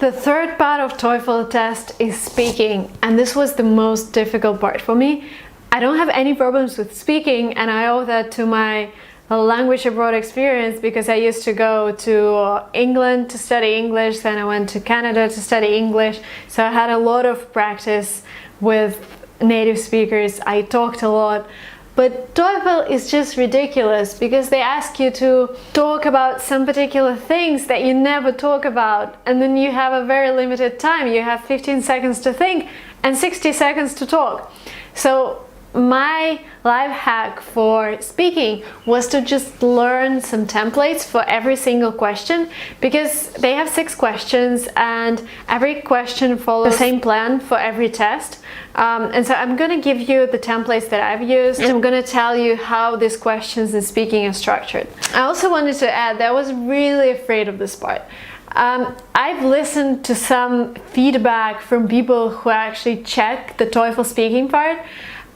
The third part of TOEFL test is speaking, and this was the most difficult part for me. I don't have any problems with speaking, and I owe that to my language abroad experience because I used to go to England to study English, then I went to Canada to study English, so I had a lot of practice with native speakers. I talked a lot. But TOEFL is just ridiculous because they ask you to talk about some particular things that you never talk about, and then you have a very limited time. You have 15 seconds to think and 60 seconds to talk. So my life hack for speaking was to just learn some templates for every single question, because they have 6 questions and every question follows the same plan for every test. And so I'm going to give you the templates that I've used, and I'm going to tell you how these questions in speaking are structured. I also wanted to add that I was really afraid of this part. I've listened to some feedback from people who actually check the TOEFL speaking part,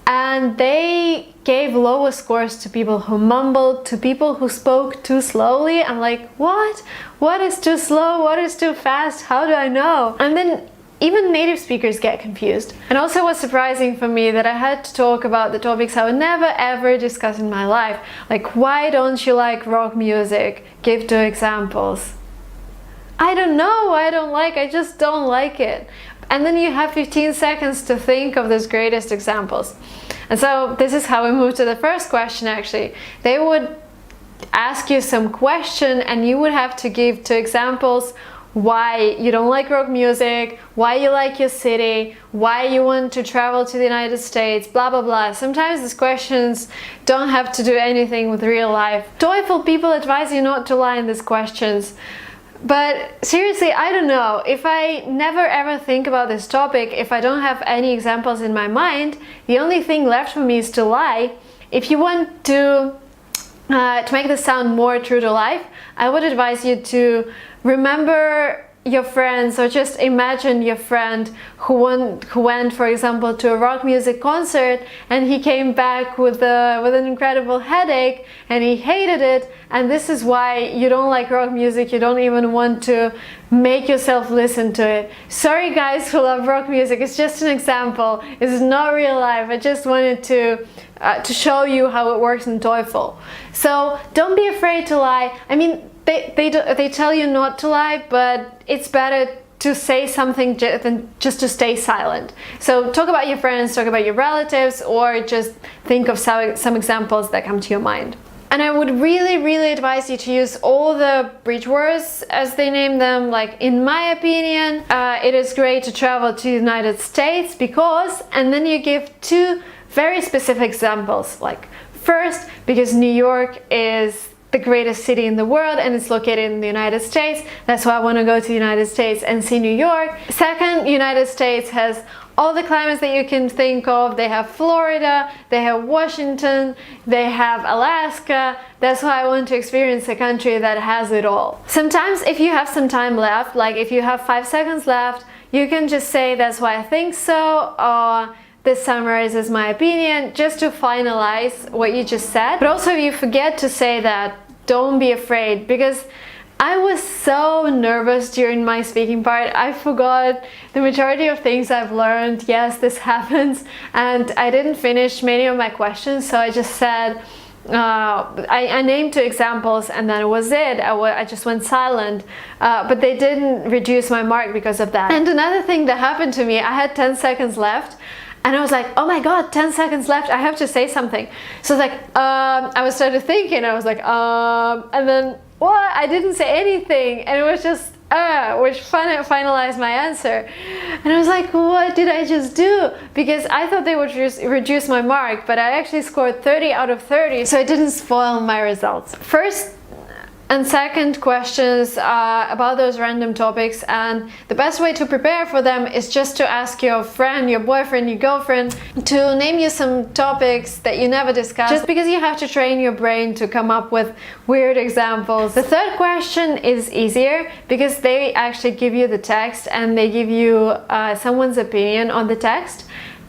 and they gave lower scores to people who mumbled, to people who spoke too slowly. I'm like, what? What is too slow? What is too fast? How do I know? And then even native speakers get confused. And also it was surprising for me that I had to talk about the topics I would never ever discuss in my life. Like, why don't you like rock music? Give 2 examples. I don't know why I don't like, I just don't like it. And then you have 15 seconds to think of those greatest examples. And so this is how we move to the first question actually. They would ask you some question and you would have to give 2 examples why you don't like rock music, why you like your city, why you want to travel to the United States, blah blah blah. Sometimes these questions don't have to do anything with real life. TOEFL people advise you not to lie in these questions. But seriously, I don't know, if I never ever think about this topic, if I don't have any examples in my mind, the only thing left for me is to lie. If you want to make this sound more true to life, I would advise you to remember your friends, or just imagine your friend who went, for example, to a rock music concert, and he came back with an incredible headache and he hated it, and this is why you don't like rock music. You don't even want to make yourself listen to it. Sorry guys who love rock music, it's just an example. It's not real life. I just wanted to show you how it works in TOEFL. So don't be afraid to lie. I mean, they tell you not to lie, but it's better to say something than just to stay silent. So talk about your friends, talk about your relatives, or just think of some examples that come to your mind. And I would really advise you to use all the bridge words, as they name them. Like, in my opinion, it is great to travel to the United States because, and then you give 2 very specific examples. Like, first, because New York is the greatest city in the world and it's located in the United States. That's why I want to go to the United States and see New York. Second, United States has all the climates that you can think of. They have Florida, they have Washington, they have Alaska. That's why I want to experience a country that has it all. Sometimes if you have some time left, like if you have 5 seconds left, you can just say that's why I think so, or this summarizes my opinion, just to finalize what you just said. But also if you forget to say that, don't be afraid, because I was so nervous during my speaking part. I forgot the majority of things I've learned. Yes, this happens, and I didn't finish many of my questions, so I just said, I named 2 examples and then it was it. I just went silent, but they didn't reduce my mark because of that. And another thing that happened to me, I had 10 seconds left, and I was like, oh my god, 10 seconds left, I have to say something. So I was like, I started thinking, I was like, and then what? I didn't say anything, and it was just, which finalized my answer. And I was like, what did I just do? Because I thought they would just reduce my mark, but I actually scored 30 out of 30, so it didn't spoil my results. First and second questions about those random topics, and the best way to prepare for them is just to ask your friend, your boyfriend, your girlfriend to name you some topics that you never discussed, just because you have to train your brain to come up with weird examples. The third question is easier because they actually give you the text and they give you someone's opinion on the text.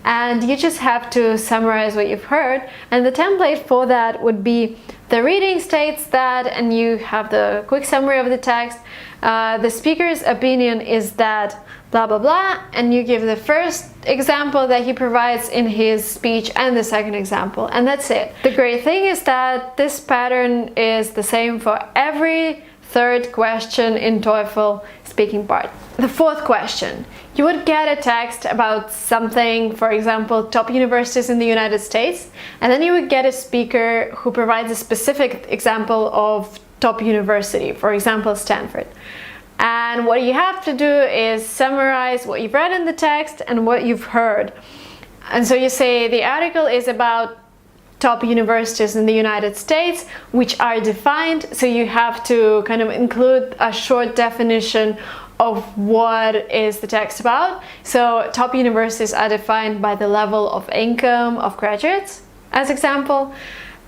and you just have to summarize what you've heard. And the template for that would be: the reading states that, and you have the quick summary of the text. The speaker's opinion is that blah blah blah, and you give the first example that he provides in his speech and the second example, and that's it. The great thing is that this pattern is the same for every third question in TOEFL speaking part. The fourth question: you would get a text about something, for example, top universities in the United States, and then you would get a speaker who provides a specific example of top university, for example, Stanford. And what you have to do is summarize what you've read in the text and what you've heard. And so you say the article is about top universities in the United States, which are defined, so you have to kind of include a short definition of what is the text about. So top universities are defined by the level of income of graduates, as example.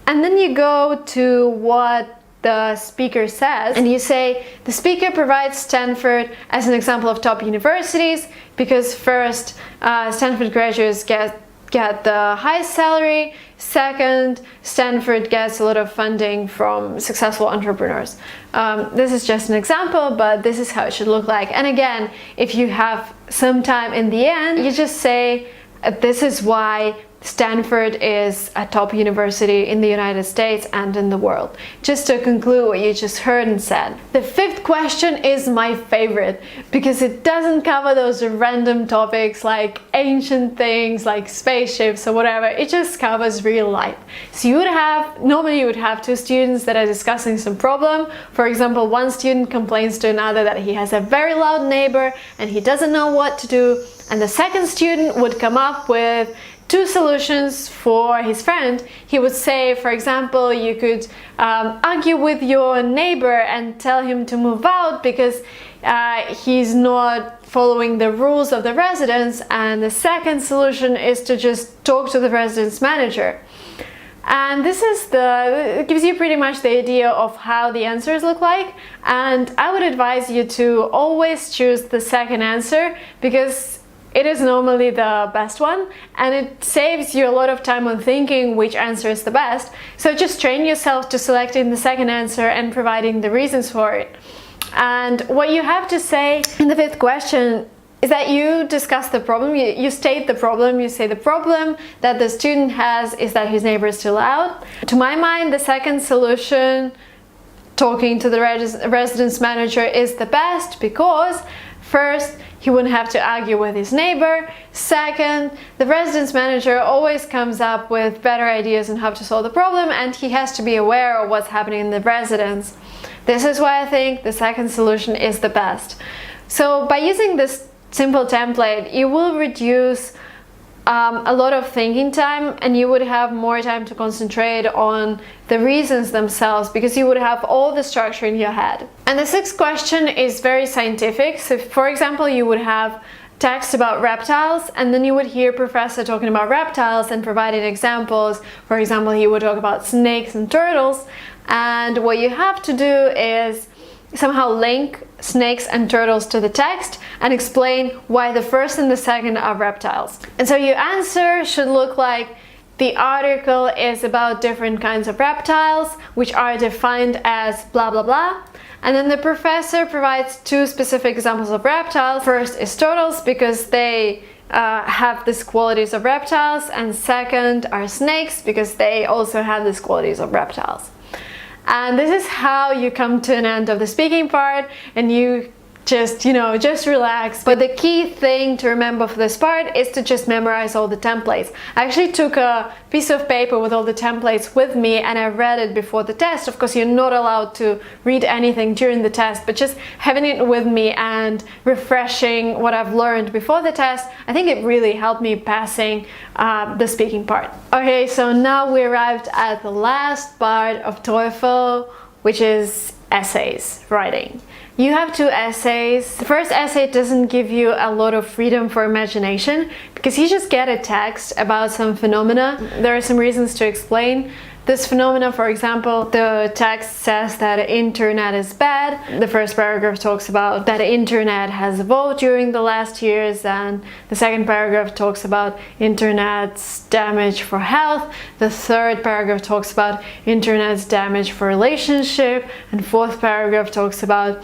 And then you go to what the speaker says, and you say the speaker provides Stanford as an example of top universities because first, Stanford graduates get the highest salary. Second, Stanford gets a lot of funding from successful entrepreneurs. This is just an example, but this is how it should look like. And again, if you have some time in the end, you just say this is why Stanford is a top university in the United States and in the world, just to conclude what you just heard and said. The fifth question is my favorite because it doesn't cover those random topics like ancient things like spaceships or whatever. It just covers real life. So normally you would have two students that are discussing some problem. For example, one student complains to another that he has a very loud neighbor and he doesn't know what to do, and the second student would come up with two solutions for his friend. He would say, for example, you could argue with your neighbor and tell him to move out because he's not following the rules of the residence, and the second solution is to just talk to the residence manager. And it gives you pretty much the idea of how the answers look like, and I would advise you to always choose the second answer because it is normally the best one, and it saves you a lot of time on thinking which answer is the best. So just train yourself to selecting the second answer and providing the reasons for it. And what you have to say in the fifth question is that you discuss the problem, you state the problem, you say the problem that the student has is that his neighbor is too loud. To my mind, the second solution, talking to the residence manager, is the best because first, he wouldn't have to argue with his neighbor. Second, the residence manager always comes up with better ideas on how to solve the problem, and he has to be aware of what's happening in the residence. This is why I think the second solution is the best. So by using this simple template, you will reduce a lot of thinking time, and you would have more time to concentrate on the reasons themselves because you would have all the structure in your head. And the sixth question is very scientific. So for example, you would have text about reptiles, and then you would hear professor talking about reptiles and providing examples. For example, he would talk about snakes and turtles, and what you have to do is somehow link snakes and turtles to the text and explain why the first and the second are reptiles. And so your answer should look like the article is about different kinds of reptiles which are defined as blah blah blah, and then the professor provides two specific examples of reptiles. First is turtles because they have these qualities of reptiles, and second are snakes because they also have these qualities of reptiles. And this is how you come to an end of the speaking part, and you just relax. But the key thing to remember for this part is to just memorize all the templates. I actually took a piece of paper with all the templates with me and I read it before the test. Of course, you're not allowed to read anything during the test, but just having it with me and refreshing what I've learned before the test, I think it really helped me passing the speaking part. Okay, so now we arrived at the last part of TOEFL, which is essays, writing. You have two essays. The first essay doesn't give you a lot of freedom for imagination because you just get a text about some phenomena. There are some reasons to explain. this phenomenon. For example, the text says that the internet is bad. The first paragraph talks about that the internet has evolved during the last years, and the second paragraph talks about internet's damage for health. The third paragraph talks about internet's damage for relationship, and fourth paragraph talks about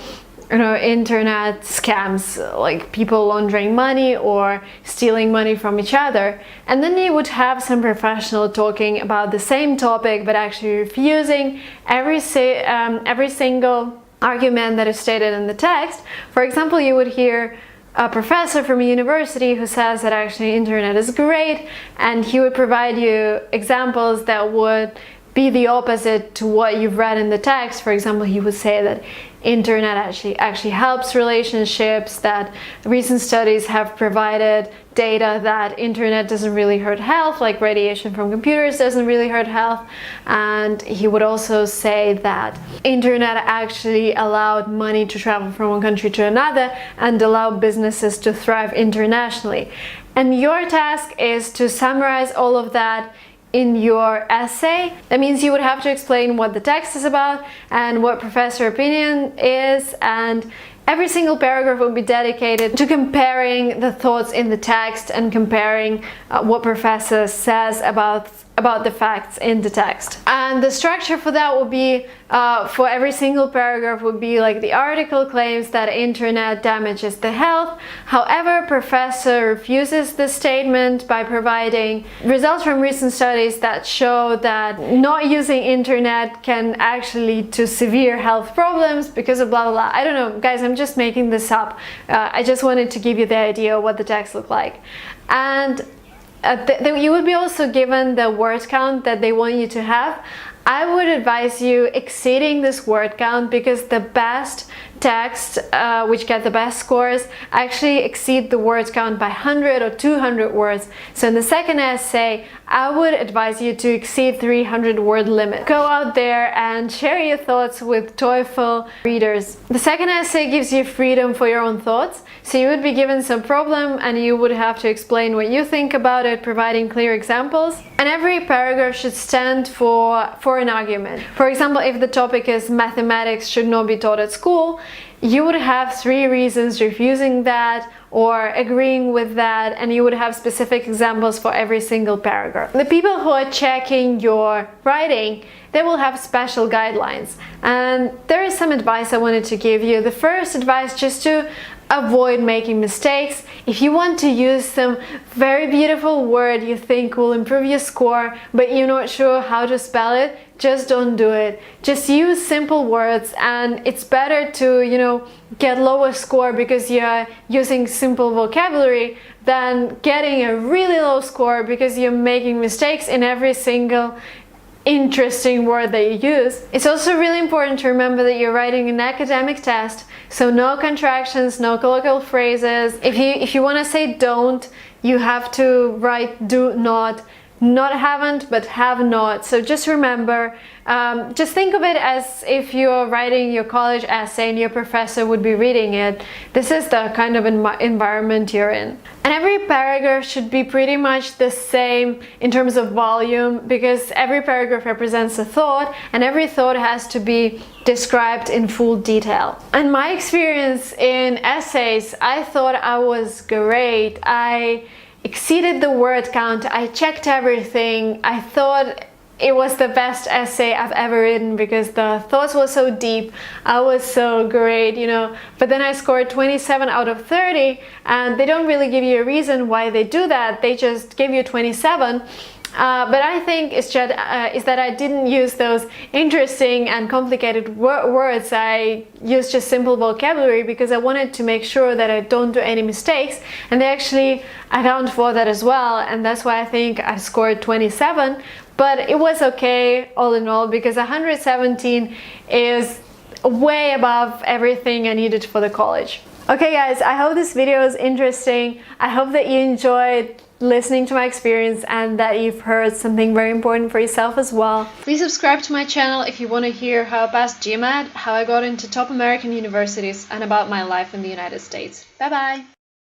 internet scams, like people laundering money or stealing money from each other. And then you would have some professional talking about the same topic, but actually refusing every single argument that is stated in the text. For example, you would hear a professor from a university who says that actually internet is great, and he would provide you examples that would be the opposite to what you've read in the text. For example, he would say that internet actually helps relationships, that recent studies have provided data that internet doesn't really hurt health, like radiation from computers doesn't really hurt health. And he would also say that internet actually allowed money to travel from one country to another and allowed businesses to thrive internationally. And your task is to summarize all of that in your essay. That means you would have to explain what the text is about and what professor opinion is, and every single paragraph will be dedicated to comparing the thoughts in the text and comparing what professor says about the facts in the text. And the structure for that will be, for every single paragraph would be like the article claims that internet damages the health. However, professor refuses this statement by providing results from recent studies that show that not using internet can actually lead to severe health problems because of blah blah blah. I don't know, guys, I'm just making this up. I just wanted to give you the idea of what the text looked like. And you would be also given the word count that they want you to have. I would advise you exceeding this word count, because the best text, which get the best scores, actually exceed the word count by 100 or 200 words. So in the second essay, I would advise you to exceed 300 word limit. Go out there and share your thoughts with TOEFL readers. The second essay gives you freedom for your own thoughts. So you would be given some problem and you would have to explain what you think about it, providing clear examples. And every paragraph should stand for an argument. For example, if the topic is mathematics should not be taught at school, you would have 3 reasons refusing that or agreeing with that, and you would have specific examples for every single paragraph. The people who are checking your writing, they will have special guidelines. And there is some advice I wanted to give you. The first advice, just to avoid making mistakes. If you want to use some very beautiful word you think will improve your score, but you're not sure how to spell it, just don't do it. Just use simple words, and it's better to, get lower score because you're using simple vocabulary than getting a really low score because you're making mistakes in every single interesting word that you use. It's also really important to remember that you're writing an academic test, so no contractions, no colloquial phrases. If you want to say don't, you have to write do not haven't, but have not. So just remember, just think of it as if you're writing your college essay and your professor would be reading it. This is the kind of environment you're in. And every paragraph should be pretty much the same in terms of volume, because every paragraph represents a thought, and every thought has to be described in full detail. And my experience in essays, I thought I was great. I exceeded the word count. I checked everything. I thought it was the best essay I've ever written because the thoughts were so deep. I was so great, But then I scored 27 out of 30, and they don't really give you a reason why they do that. They just give you 27. But I think is that I didn't use those interesting and complicated words. I used just simple vocabulary because I wanted to make sure that I don't do any mistakes, and they actually account for that as well, and that's why I think I scored 27. But it was okay all in all, because 117 is way above everything I needed for the college. Okay guys, I hope this video is interesting. I hope that you enjoyed listening to my experience and that you've heard something very important for yourself as well. Please subscribe to my channel if you want to hear how I passed GMAT, how I got into top American universities, and about my life in the United States. Bye bye!